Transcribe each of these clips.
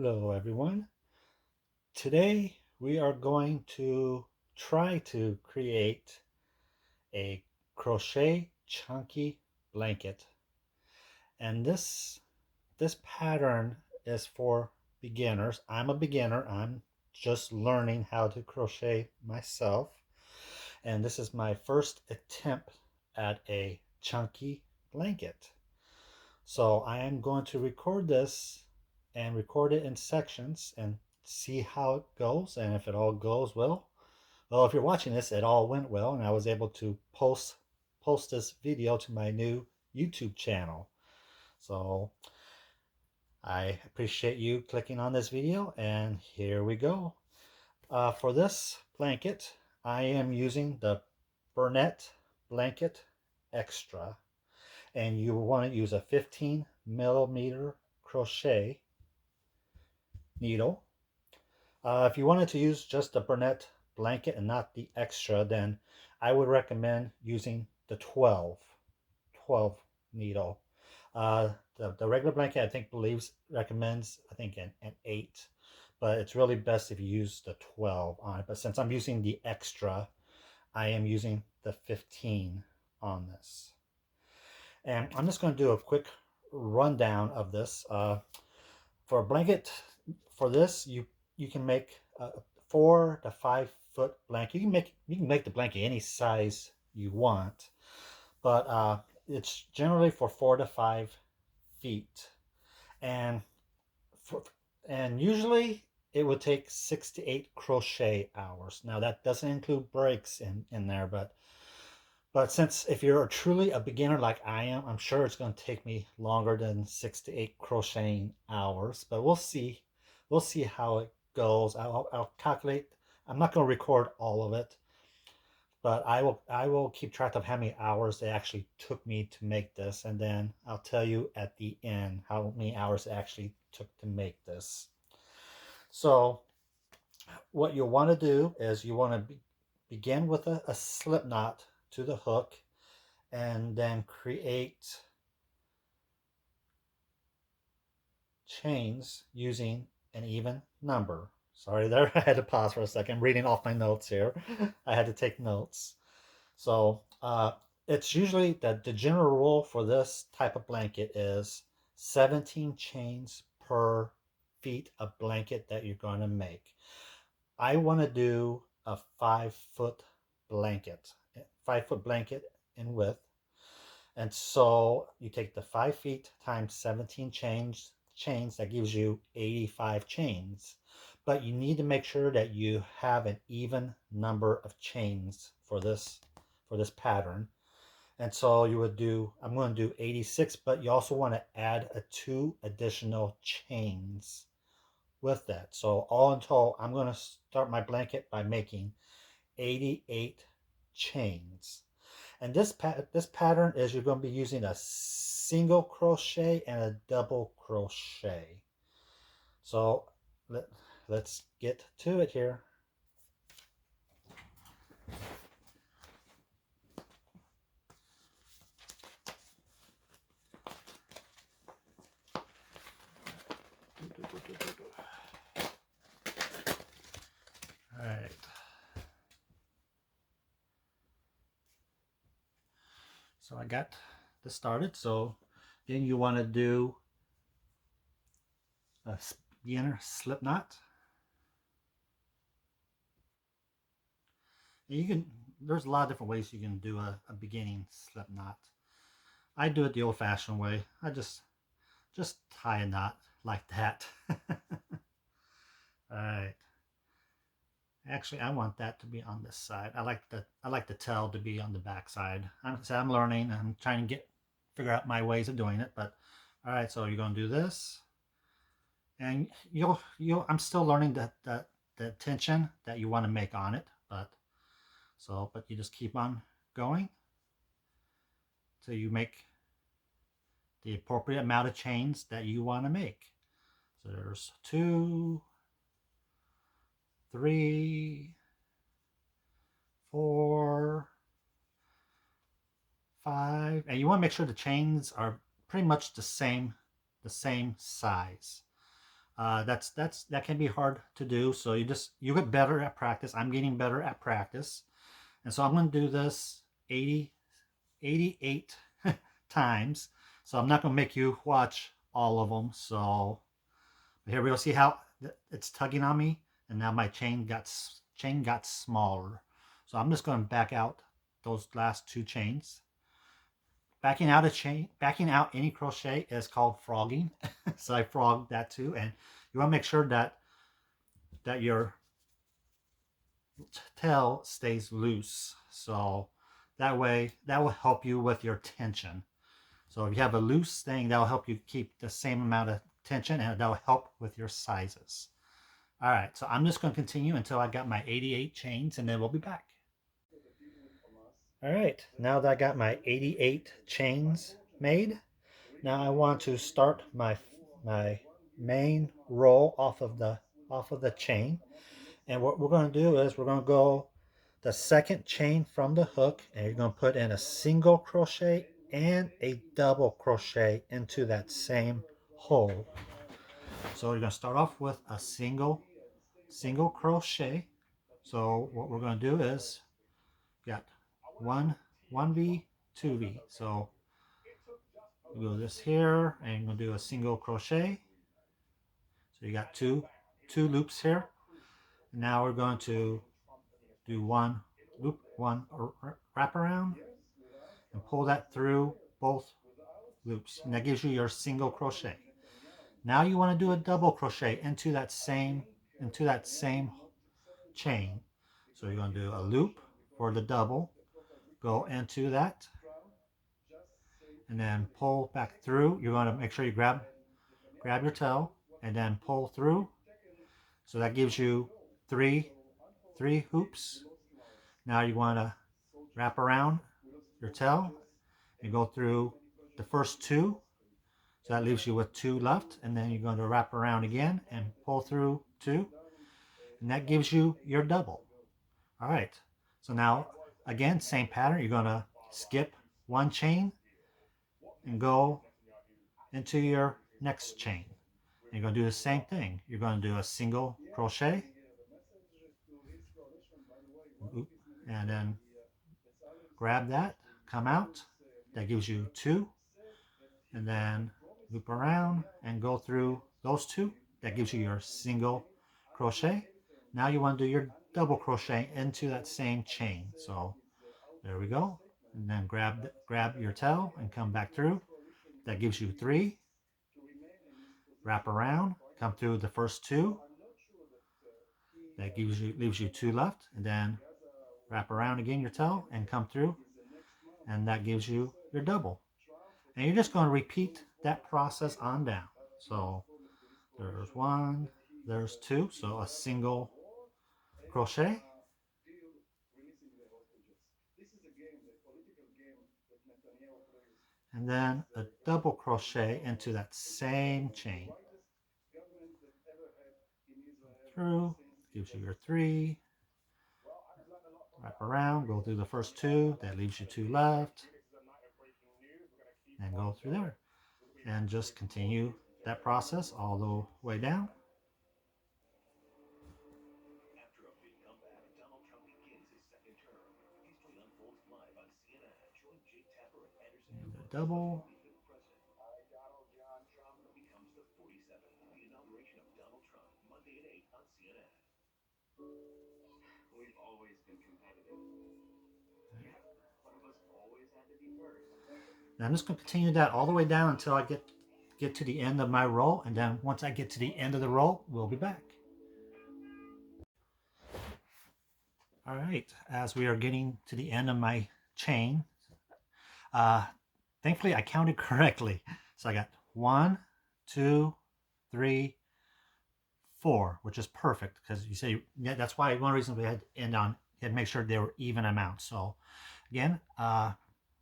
Hello everyone. Today we are going to try to create a crochet chunky blanket. And this pattern is for beginners. I'm a beginner. I'm just learning how to crochet myself. And this is my first attempt at a chunky blanket. So I am going to record this and record it in sections and see how it goes. And if it all goes well, if you're watching this, it all went well, and I was able to post this video to my new YouTube channel. So I appreciate you clicking on this video, and here we go. For this blanket, I am using the Burnett Blanket Extra, and you want to use a 15mm crochet needle. If you wanted to use just the Burnett blanket and not the extra, then I would recommend using the 12 needle. The regular blanket I think recommends I think an 8, but it's really best if you use the 12 on it. But since I'm using the extra, I am using the 15 on this. And I'm just going to do a quick rundown of this. For a blanket, for this, you can make a 4 to 5 foot blanket. You can make the blanket any size you want, but it's generally for 4 to 5 feet, and for, and usually it would take 6 to 8 crochet hours. Now that doesn't include breaks in there, but since if you're truly a beginner like I am, I'm sure it's going to take me longer than 6 to 8 crocheting hours. But we'll see. We'll see how it goes. I'll calculate. I'm not going to record all of it, but I will keep track of how many hours it actually took me to make this, and then I'll tell you at the end how many hours it actually took to make this. So what you'll want to do is you want to begin with a slip knot to the hook, and then create chains using an even number. Sorry there, I had to pause for a second. I'm reading off my notes here. I had to take notes. So it's usually the general rule for this type of blanket is 17 chains per feet of blanket that you're going to make. I want to do a 5 foot blanket, 5 foot blanket in width. And so you take the 5 feet times 17 chains, that gives you 85 chains. But you need to make sure that you have an even number of chains for this pattern. And so you would do, I'm going to do 86, but you also want to add 2 additional chains with that. So all in total, I'm going to start my blanket by making 88 chains. And this pattern is you're going to be using a single crochet and a double crochet. So let's get to it here. All right. So I got this started. So then you want to do a beginner slip knot. And there's a lot of different ways you can do a beginning slip knot. I do it the old-fashioned way. I just tie a knot like that. All right. Actually, I want that to be on this side. I like the tail to be on the back side. I'm learning. I'm trying to figure out my ways of doing it. But all right, so you're gonna do this, and I'm still learning the tension that you want to make on it. But you just keep on going till you make the appropriate amount of chains that you want to make. So there's 2, 3, 4, 5, and you want to make sure the chains are pretty much the same size. That can be hard to do. So you get better at practice. I'm getting better at practice. And so I'm going to do this 88 times. So I'm not going to make you watch all of them. So here we'll see how it's tugging on me. And now my chain got smaller. So I'm just going to back out those last two chains. Backing out any crochet is called frogging. So I frogged that too. And you want to make sure that your tail stays loose. So that way, that will help you with your tension. So if you have a loose thing, that will help you keep the same amount of tension, and that will help with your sizes. All right, so I'm just going to continue until I got my 88 chains, and then we'll be back. All right, now that I got my 88 chains made, now I want to start my main row off of the chain. And what we're going to do is we're going to go the second chain from the hook, and you're going to put in a single crochet and a double crochet into that same hole. So you're going to start off with a single crochet. So what we're going to do is got 1V, 2V. So we'll go this here, and you're going to do a single crochet. So you got two loops here. Now we're going to do one loop, one wrap around, and pull that through both loops, and that gives you your single crochet. Now you want to do a double crochet into that same chain. So you're going to do a loop for the double, go into that, and then pull back through. You're going to make sure you grab your tail and then pull through. So that gives you three hoops. Now you want to wrap around your tail and go through the first two. So that leaves you with two left, and then you're going to wrap around again and pull through two, and that gives you your double. All right, so now again, same pattern. You're going to skip one chain and go into your next chain. And you're going to do the same thing. You're going to do a single crochet, and then grab that, come out. That gives you two, and then loop around and go through those two. That gives you your single crochet. Now you want to do your double crochet into that same chain. So there we go. And then grab your tail and come back through. That gives you three. Wrap around, come through the first two. That leaves you two left, and then wrap around again your tail and come through, and that gives you your double. And you're just going to repeat that process on down. So there's one, there's two, so a single crochet, and then a double crochet into that same chain. Through, gives you your three, wrap around, go through the first two, that leaves you two left, and go through there. And just continue that process all the way down. And a double. And I'm just going to continue that all the way down until I get to the end of my row, and then once I get to the end of the row, we'll be back. All right, as we are getting to the end of my chain, thankfully I counted correctly. So I got 1, 2, 3, 4, which is perfect, because you say, yeah, that's why one reason we had to end on, you had to make sure they were even amounts. So again,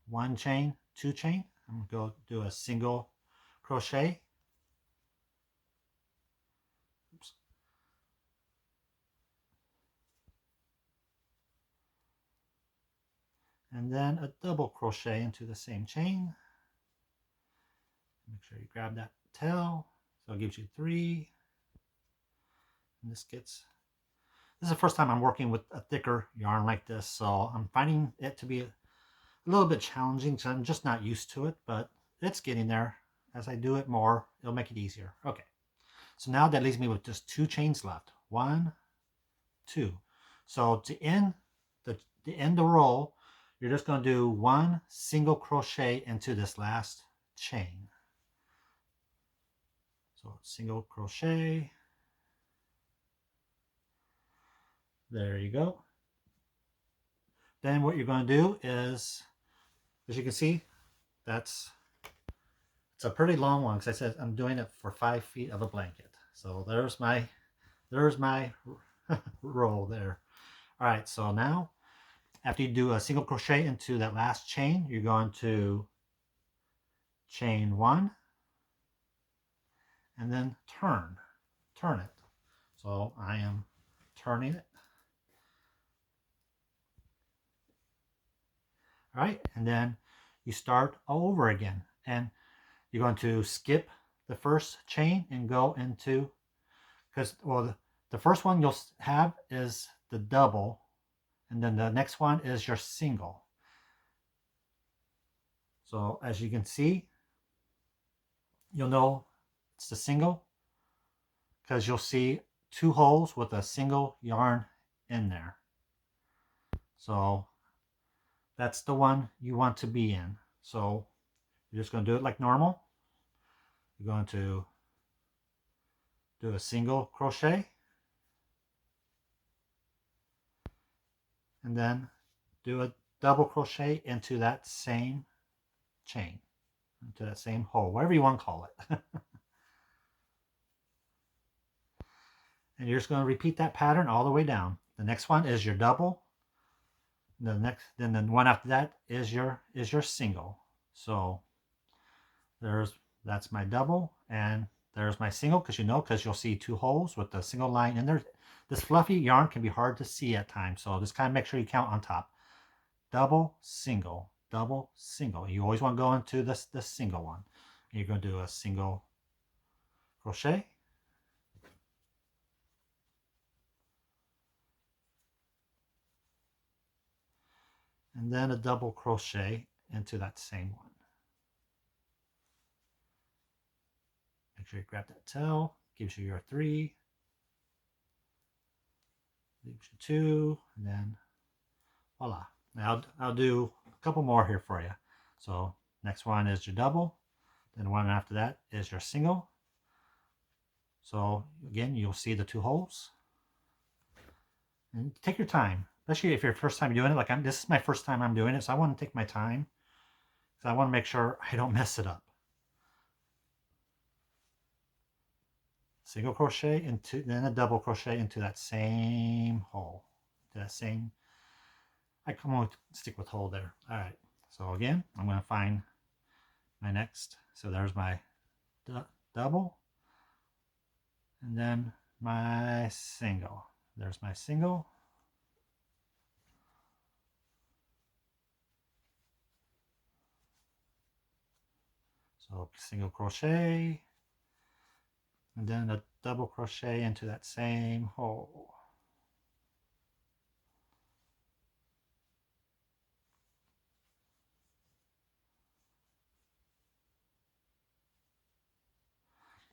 one chain, two chain, I'm going to go do a single crochet. Oops. And then a double crochet into the same chain. Make sure you grab that tail. So it gives you three, And this is the first time I'm working with a thicker yarn like this, so I'm finding it to be a little bit challenging because I'm just not used to it, but it's getting there. As I do it more, it'll make it easier. Okay, so now that leaves me with just 2 chains left. 1, 2. So to end the row, you're just going to do 1 single crochet into this last chain. So single crochet. There you go. Then what you're going to do is, as you can see, it's a pretty long one because I said I'm doing it for 5 feet of a blanket. So there's my row there. All right, so now after you do a single crochet into that last chain, you're going to chain 1 and then turn it. So I am turning it. All right, and then you start all over again, and you're going to skip the first chain and go into, because the first one you'll have is the double, and then the next one is your single. So as you can see, you'll know it's the single because you'll see 2 holes with a single yarn in there. So that's the one you want to be in. So you're just going to do it like normal. You're going to do a single crochet and then do a double crochet into that same chain, into that same hole, whatever you want to call it. And you're just going to repeat that pattern all the way down. The next one is your double. Then the one after that is your single. So that's my double, and there's my single, because you'll see 2 holes with the single line in there. This fluffy yarn can be hard to see at times, so just kind of make sure you count on top. Double, single, double, single. You always want to go into this single one. And you're going to do a single crochet, and then a double crochet into that same one. Make sure you grab that tail. Gives you your 3, leaves you 2, and then voila. Now I'll do a couple more here for you. So next one is your double. Then one after that is your single. So again, you'll see the 2 holes. And take your time, especially if you're first time doing it. Like this is my first time I'm doing it, so I want to take my time because I want to make sure I don't mess it up. Single crochet into, then a double crochet into that same hole, to that same. I'm going to stick with hole there. All right. So again, I'm going to find my next. So there's my double, and then my single. There's my single. So single crochet, and then a double crochet into that same hole.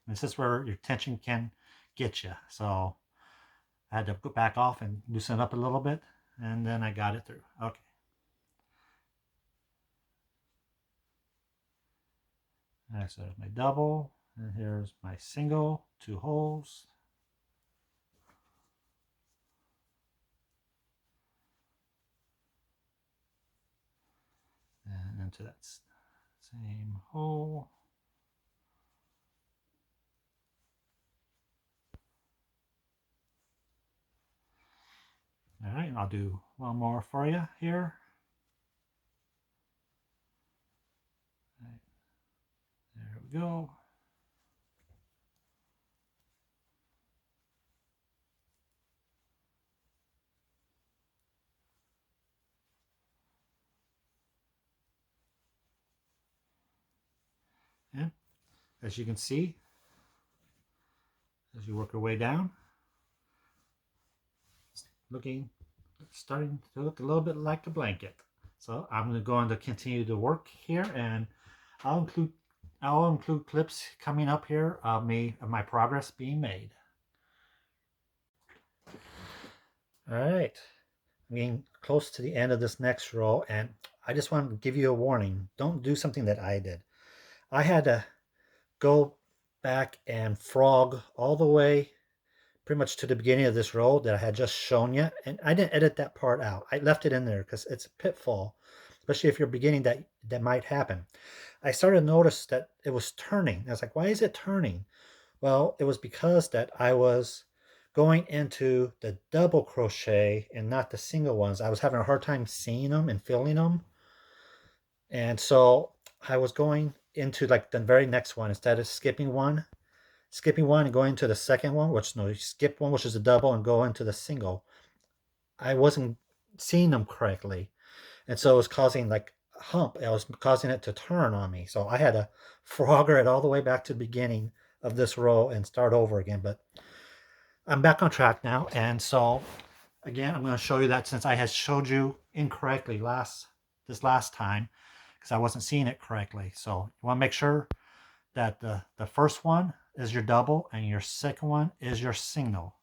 This is where your tension can get you. So I had to go back off and loosen it up a little bit, and then I got it through. Okay. Alright, so there's my double, and here's my single, 2 holes. And into that same hole. All right, I'll do one more for you here. Right, there we go. And as you can see, as you work your way down, starting to look a little bit like a blanket. So I'm going to continue to work here, and I'll include clips coming up here of my progress being made. All right, I'm getting close to the end of this next row, and I just want to give you a warning. Don't do something that I did. I had to go back and frog all the way pretty much to the beginning of this row that I had just shown you, and I didn't edit that part out. I left it in there because it's a pitfall, especially if you're beginning, that might happen. I started to notice that it was turning. I was like, why is it turning? Well, it was because that I was going into the double crochet and not the single ones. I was having a hard time seeing them and feeling them. And so I was going into like the very next one instead of skipping one and going to the second one, which no, you skip one, which is a double, and go into the single. I wasn't seeing them correctly. And so it was causing like a hump. I was causing it to turn on me. So I had to frogger it all the way back to the beginning of this row and start over again. But I'm back on track now. And so again, I'm going to show you that since I had showed you incorrectly this last time because I wasn't seeing it correctly. So you want to make sure that the first one is your double and your second one is your single.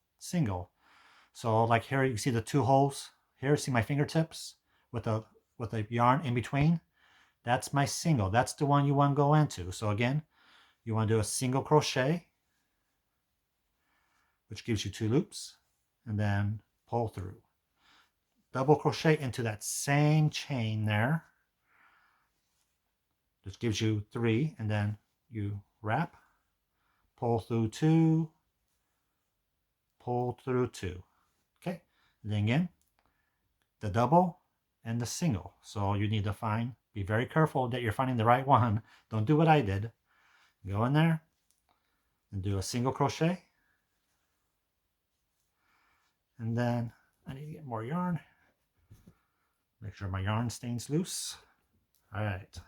So like here you see the two holes here, see my fingertips with a yarn in between. That's my single. That's the one you want to go into. So again, you want to do a single crochet, which gives you 2 loops, and then pull through. Double crochet into that same chain there, which gives you 3, and then you wrap, pull through 2, pull through 2. Okay, and then again, the double and the single. So you need to be very careful that you're finding the right one. Don't do what I did. Go in there and do a single crochet. And then I need to get more yarn. Make sure my yarn stays loose. All right.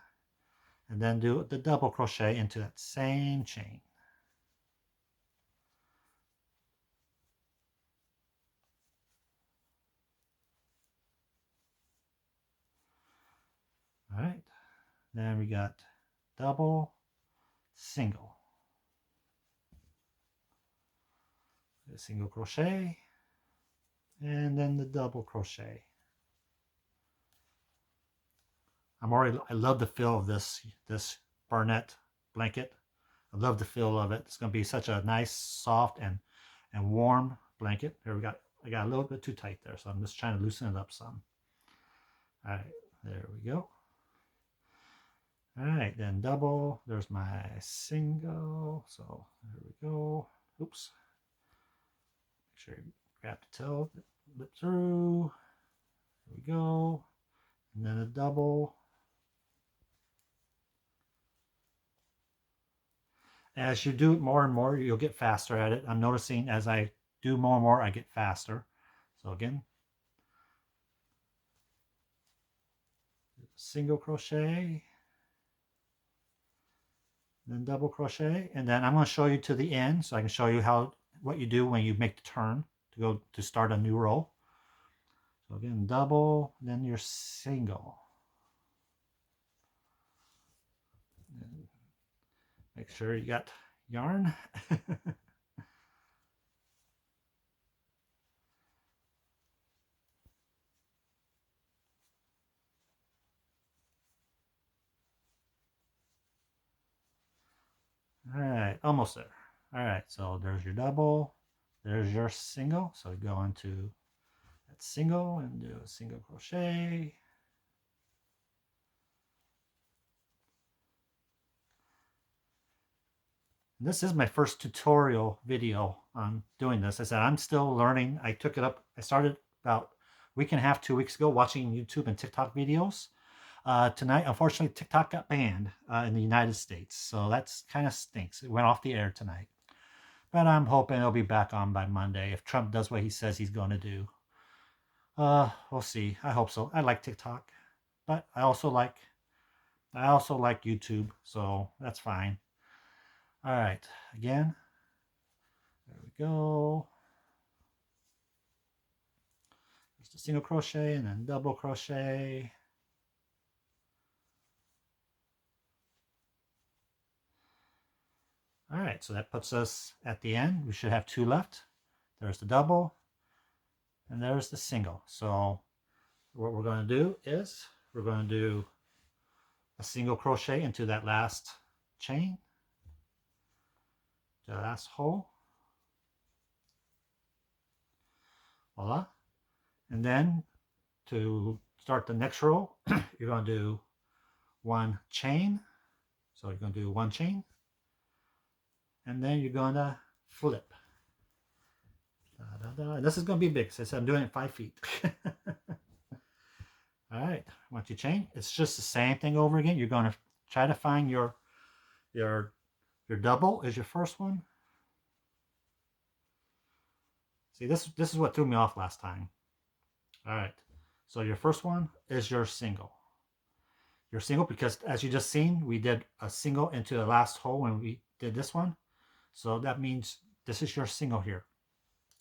And then do the double crochet into that same chain. All right. Then we got double, single. The single crochet, and then the double crochet. I love the feel of this Barnett blanket. I love the feel of it. It's going to be such a nice, soft, and warm blanket. Here I got a little bit too tight there, so I'm just trying to loosen it up some. All right, there we go. All right, then double. There's my single. So there we go. Oops. Make sure you grab the tail, lip through. There we go. And then a double. As you do it more and more, you'll get faster at it. I'm noticing as I do more and more, I get faster. So again, single crochet, then double crochet, and then I'm going to show you to the end so I can show you what you do when you make the turn to start a new row. So again, double, then your single. And make sure you got yarn. All right, almost there. All right, so there's your double, there's your single. So go into that single and do a single crochet. This is my first tutorial video on doing this. I said I'm still learning. I started about a week and a half, 2 weeks ago, watching YouTube and TikTok videos. Tonight, unfortunately, TikTok got banned in the United States, so that's kind of stinks. It went off the air tonight. But I'm hoping it'll be back on by Monday if Trump does what he says he's going to do. We'll see. I hope so. I like TikTok, but I also like YouTube, so that's fine. All right, again, there we go. single crochet and then double crochet. All right, so that puts us at the end. We should have 2 left. There's the double and there's the single. So what we're going to do is we're going to do a single crochet into that last chain, the last hole. Voila. And then to start the next row, you're going to do 1 chain. So you're going to do 1 chain. And then you're going to flip. Da, da, da. This is going to be big since I'm doing it 5 feet. All right, once you chain, it's just the same thing over again. You're going to try to find your double is your first one. See, this is what threw me off last time. All right, so your first one is your single. Your single, because as you just seen, we did a single into the last hole when we did this one. So that means this is your single here.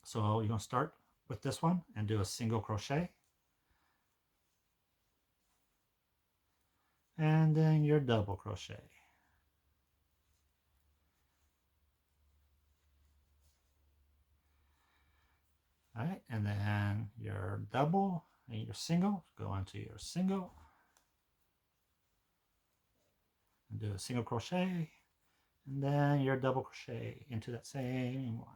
So you're going to start with this one and do a single crochet. And then your double crochet. All right, and then your double and your single, go into your single and do a single crochet, and then your double crochet into that same one.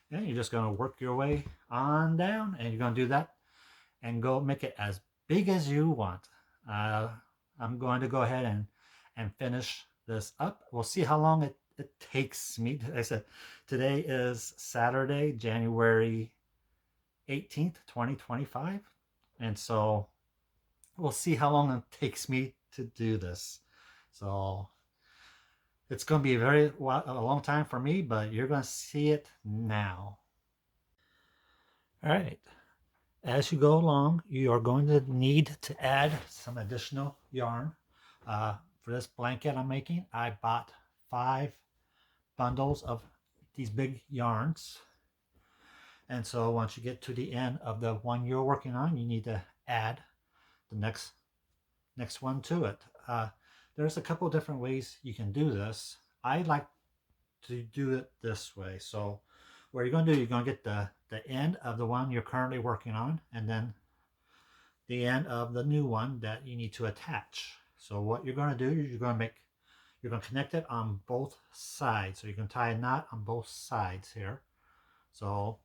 And you're just going to work your way on down, and you're going to do that and go make it as big as you want. I'm going to go ahead and finish this up. We'll see how long it takes me. I said today is Saturday, January 18th, 2025. And so we'll see how long it takes me to do this. So it's going to be a long time for me, but you're going to see it now. All right. As you go along, you are going to need to add some additional yarn. For this blanket I'm making, I bought 5 bundles of these big yarns. And so once you get to the end of the one you're working on, you need to add the next one to it. There's a couple different ways you can do this. I like to do it this way. So what you're going to do, you're going to get the end of the one you're currently working on, and then the end of the new one that you need to attach. So what you're going to do is you're going to connect it on both sides. So you can tie a knot on both sides here. So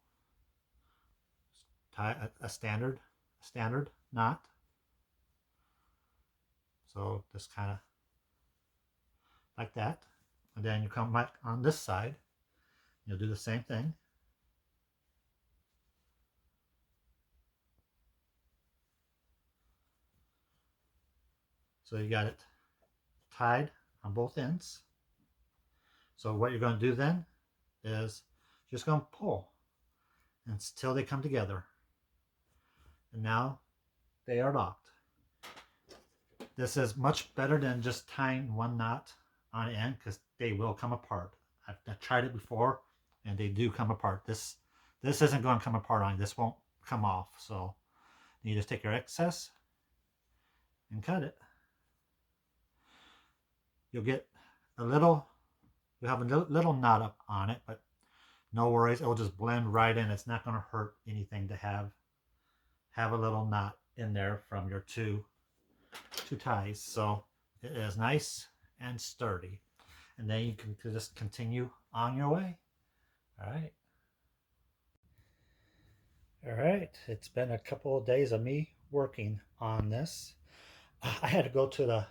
tie a standard knot. So just kind of like that. And then you come back on this side. You'll do the same thing. So you got it tied on both ends. So what you're going to do then is just going to pull until they come together. And now they are locked. This is much better than just tying one knot on the end, because they will come apart. I've tried it before and they do come apart. This isn't going to come apart on you. This won't come off. So you just take your excess and cut it. You'll get you'll have a little knot up on it, but no worries, it will just blend right in. It's not going to hurt anything to have a little knot in there from your two ties. So it is nice and sturdy. And then you can just continue on your way. All right, it's been a couple of days of me working on this. I had to go to the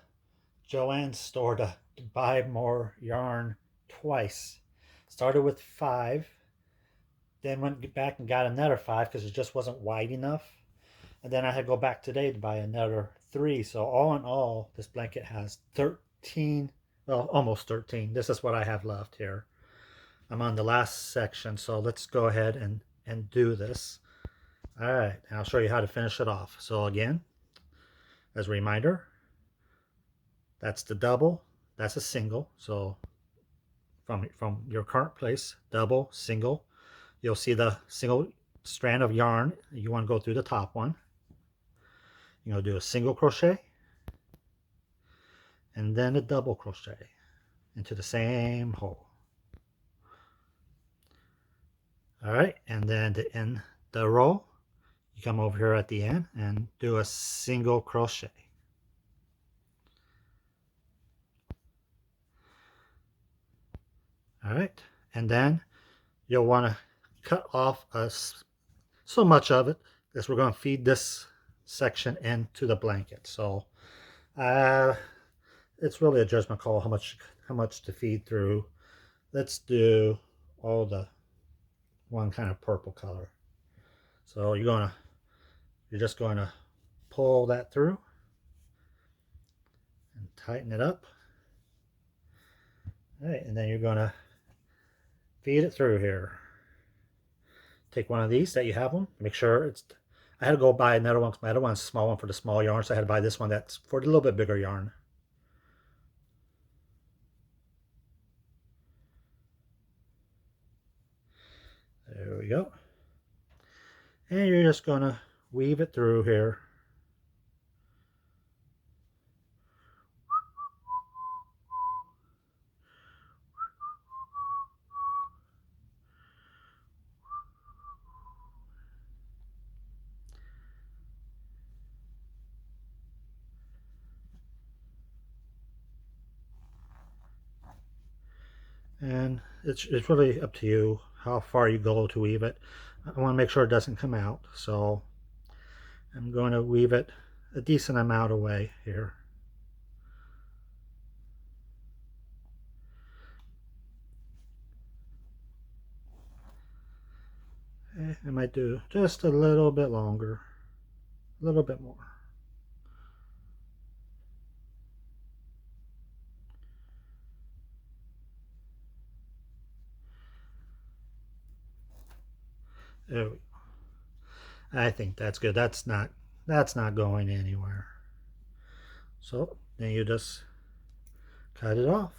Joann's store to buy more yarn twice. Started with 5, then went back and got another 5 because it just wasn't wide enough. And then I had to go back today to buy another 3. So all in all, this blanket has 13, well, almost 13. This is what I have left here. I'm on the last section, so let's go ahead and do this. All right, I'll show you how to finish it off. So again, as a reminder, that's the double, that's a single. So from your current place, double, single, you'll see the single strand of yarn, you want to go through the top one. You're going to do a single crochet and then a double crochet into the same hole. All right, and then to end the row, you come over here at the end and do a single crochet. All right, and then you'll want to cut off so much of it as we're going to feed this section into the blanket. So it's really a judgment call how much to feed through. Let's do all the one kind of purple color. So you're just going to pull that through and tighten it up. All right, and then you're going to feed it through here. Take one of these that you have them. Make sure it's. I had to go buy another one because my other one's a small one for the small yarn, so I had to buy this one that's for the little bit bigger yarn. There we go. And you're just going to weave it through here. And it's really up to you how far you go to weave it. I want to make sure it doesn't come out, so I'm going to weave it a decent amount away here. I might do just a little bit longer, a little bit more. There we go. I think that's good. That's not going anywhere. So then you just cut it off.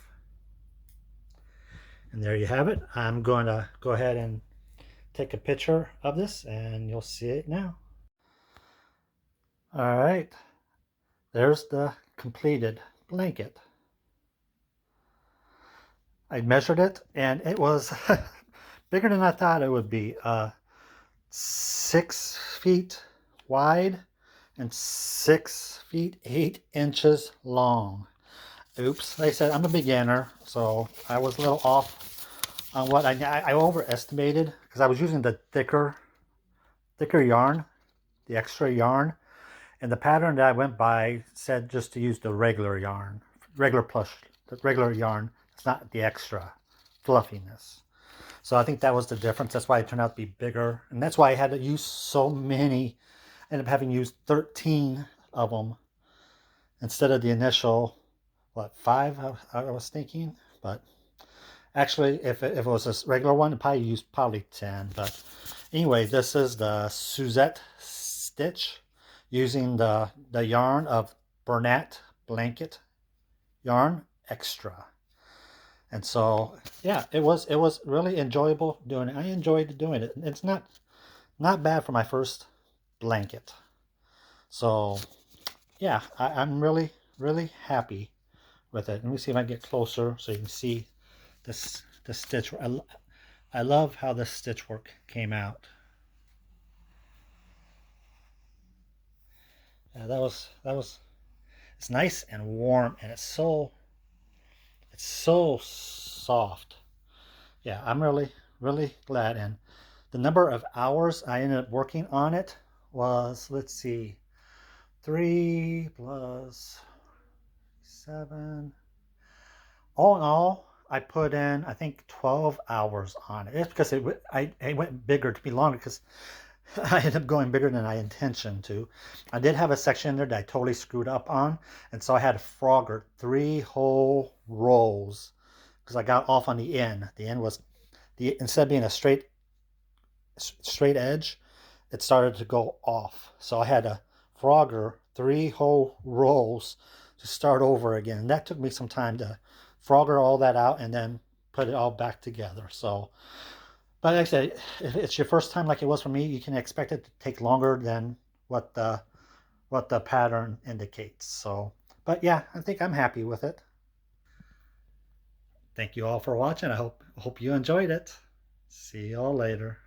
And there you have it. I'm going to go ahead and take a picture of this and you'll see it now. All right, there's the completed blanket. I measured it and it was bigger than I thought it would be. 6 feet wide and 6 feet 8 inches long. Oops, like I said, I'm a beginner, so I was a little off on what I overestimated because I was using the thicker yarn, the extra yarn, and the pattern that I went by said just to use the regular yarn, the regular yarn. It's not the extra fluffiness. So I think that was the difference. That's why it turned out to be bigger, and that's why I had to use so many. I ended up having used 13 of them instead of the initial, what, 5 I was thinking. But actually, if it was a regular one, I'd probably use 10. But anyway, this is the Suzette Stitch using the yarn of Bernat Blanket yarn extra. And so, yeah, it was really enjoyable doing it. I enjoyed doing it. It's not bad for my first blanket. So, yeah, I'm really, really happy with it. Let me see if I can get closer so you can see the stitch. I love how the stitch work came out. Yeah, that was it's nice and warm, and it's so soft. Yeah, I'm really, really glad. And the number of hours I ended up working on it was, let's see, 3 plus 7. All in all, I put in, I think, 12 hours on it. It's because I went bigger to be longer because I ended up going bigger than I intentioned to. I did have a section there that I totally screwed up on, and so I had to frogger 3 whole rows because I got off on the end. The end was instead of being a straight edge, it started to go off. So I had to frogger 3 whole rows to start over again. And that took me some time to frogger all that out and then put it all back together. So But like I said, if it's your first time like it was for me, you can expect it to take longer than what the pattern indicates. So, but yeah, I think I'm happy with it. Thank you all for watching. I hope you enjoyed it. See you all later.